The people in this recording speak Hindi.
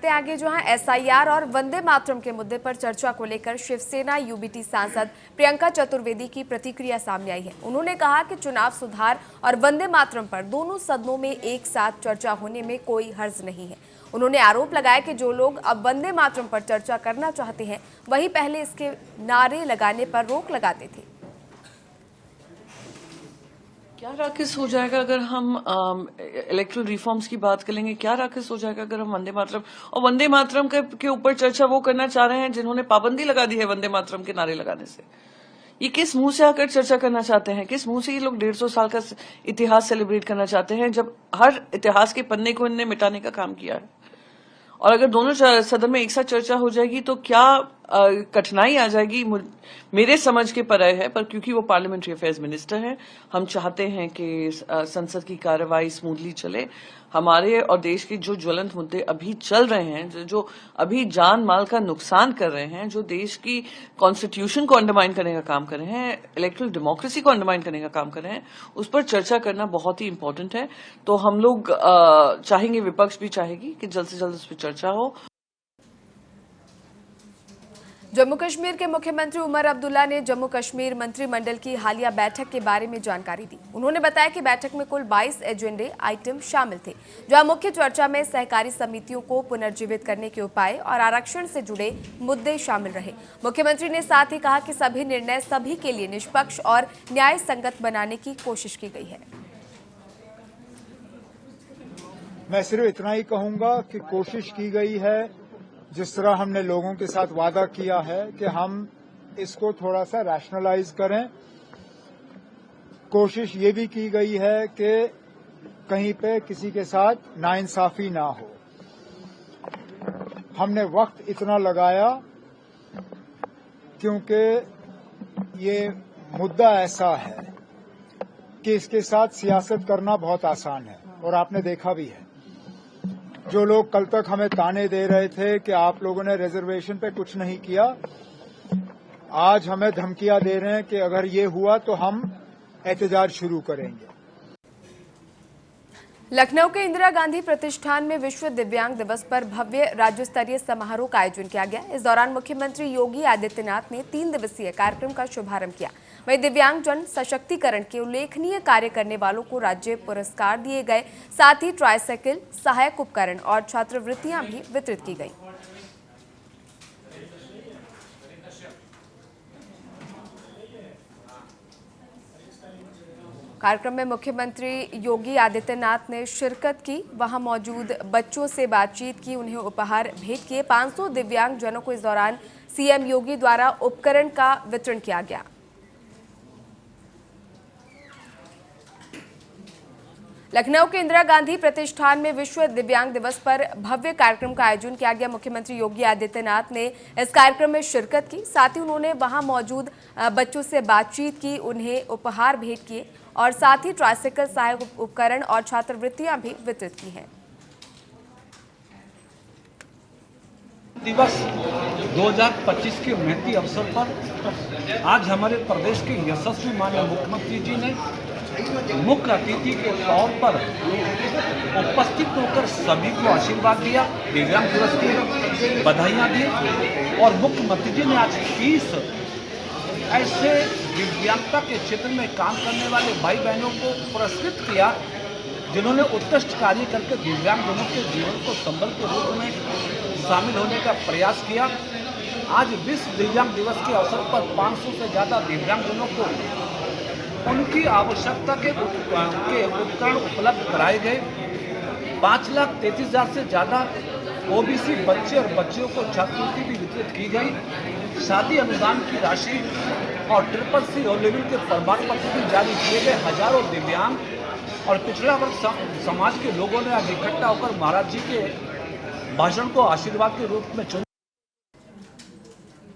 बढ़ते आगे, जहां एसआईआर और वंदे मातरम के मुद्दे पर चर्चा को लेकर शिवसेना यूबीटी सांसद प्रियंका चतुर्वेदी की प्रतिक्रिया सामने आई है। उन्होंने कहा कि चुनाव सुधार और वंदे मातरम पर दोनों सदनों में एक साथ चर्चा होने में कोई हर्ज नहीं है। उन्होंने आरोप लगाया कि जो लोग अब वंदे मातरम पर चर्चा करना चाहते हैं, वही पहले इसके नारे लगाने पर रोक लगाते थे। क्या राकेश हो जाएगा अगर हम इलेक्ट्रल रिफॉर्म्स की बात करेंगे? क्या राकेश हो जाएगा अगर हम वंदे मातरम और वंदे मातरम के ऊपर चर्चा वो करना चाह रहे हैं जिन्होंने पाबंदी लगा दी है वंदे मातरम के नारे लगाने से? ये किस मुंह से आकर चर्चा करना चाहते हैं? किस मुंह से ये लोग 150 साल का इतिहास सेलिब्रेट करना चाहते हैं, जब हर इतिहास के पन्ने को इनने मिटाने का काम किया है? और अगर दोनों सदन में एक साथ चर्चा हो जाएगी तो क्या कठिनाई आ जाएगी, मेरे समझ के परे है। पर क्योंकि वो पार्लियामेंट्री अफेयर्स मिनिस्टर हैं, हम चाहते हैं कि संसद की कार्रवाई स्मूथली चले। हमारे और देश के जो ज्वलंत मुद्दे अभी चल रहे हैं, जो अभी जान माल का नुकसान कर रहे हैं, जो देश की कॉन्स्टिट्यूशन को अंडरमाइन करने का काम कर रहे हैं, इलेक्ट्रल डेमोक्रेसी को अंडरमाइन करने का काम कर रहे हैं, उस पर चर्चा करना बहुत ही इंपॉर्टेंट है। तो हम लोग चाहेंगे, विपक्ष भी चाहेगी कि जल्द से जल्द उस पर चर्चा हो। जम्मू कश्मीर के मुख्यमंत्री उमर अब्दुल्ला ने जम्मू कश्मीर मंत्रिमंडल की हालिया बैठक के बारे में जानकारी दी। उन्होंने बताया कि बैठक में कुल 22 एजेंडे आइटम शामिल थे, जहां मुख्य चर्चा में सहकारी समितियों को पुनर्जीवित करने के उपाय और आरक्षण से जुड़े मुद्दे शामिल रहे। मुख्यमंत्री ने साथ ही कहा कि सभी निर्णय सभी के लिए निष्पक्ष और न्याय संगत बनाने की कोशिश की गई है। मैं सिर्फ इतना ही कहूंगा कि कोशिश की गई है, जिस तरह हमने लोगों के साथ वादा किया है कि हम इसको थोड़ा सा रैशनलाइज करें। कोशिश ये भी की गई है कि कहीं पे किसी के साथ नाइंसाफी ना हो। हमने वक्त इतना लगाया क्योंकि ये मुद्दा ऐसा है कि इसके साथ सियासत करना बहुत आसान है, और आपने देखा भी है। जो लोग कल तक हमें ताने दे रहे थे कि आप लोगों ने रिजर्वेशन पे कुछ नहीं किया, आज हमें धमकियां दे रहे हैं कि अगर ये हुआ तो हम एहतजाज शुरू करेंगे। लखनऊ के इंदिरा गांधी प्रतिष्ठान में विश्व दिव्यांग दिवस पर भव्य राज्य स्तरीय समारोह का आयोजन किया गया। इस दौरान मुख्यमंत्री योगी आदित्यनाथ ने 3 दिवसीय कार्यक्रम का शुभारंभ किया। वहीं दिव्यांगजन सशक्तिकरण के उल्लेखनीय कार्य करने वालों को राज्य पुरस्कार दिए गए। साथ ही ट्राइसाइकिल, सहायक उपकरण और छात्रवृत्तियां भी वितरित की गई। कार्यक्रम में मुख्यमंत्री योगी आदित्यनाथ ने शिरकत की, वहां मौजूद बच्चों से बातचीत की, उन्हें उपहार भेंट किए। 500 दिव्यांग जनों को इस दौरान सीएम योगी द्वारा उपकरण का वितरण किया गया। लखनऊ के इंदिरा गांधी प्रतिष्ठान में विश्व दिव्यांग दिवस पर भव्य कार्यक्रम का आयोजन किया गया। मुख्यमंत्री योगी आदित्यनाथ ने इस कार्यक्रम में शिरकत की। साथ ही उन्होंने वहां मौजूद बच्चों से बातचीत की, उन्हें उपहार भेंट किए और साथ ही ट्राइसाइकिल, सहायक उपकरण और छात्रवृत्तियां भी वितरित की हैं। दिवस 2025 के महती अवसर पर आज हमारे प्रदेश के यशस्वी माननीय मुख्यमंत्री जी ने मुख्य अतिथि के तौर पर उपस्थित होकर सभी को आशीर्वाद दिया, दिव्यांग दिवस की बधाइयाँ दी। और मुख्यमंत्री जी ने आज 30 ऐसे दिव्यांगता के क्षेत्र में काम करने वाले भाई बहनों को पुरस्कृत किया, जिन्होंने उत्कृष्ट कार्य करके दिव्यांगजनों के जीवन को संबल के रूप में शामिल होने का प्रयास किया। आज विश्व दिव्यांग दिवस के अवसर पर 500 से ज़्यादा दिव्यांगजनों को उनकी आवश्यकता के उपकरण उपलब्ध कराए गए। 5,33,000 से ज़्यादा ओबीसी बच्चे और बच्चियों को छात्रवृत्ति भी वितरित की गई। शादी अनुदान की राशि और CCC और लेवल के प्रमाण पत्र भी जारी किए गए। हजारों दिव्यांग और पिछड़ा वर्ग समाज के लोगों ने आज इकट्ठा होकर महाराज जी के भाषण को आशीर्वाद के रूप में चुना।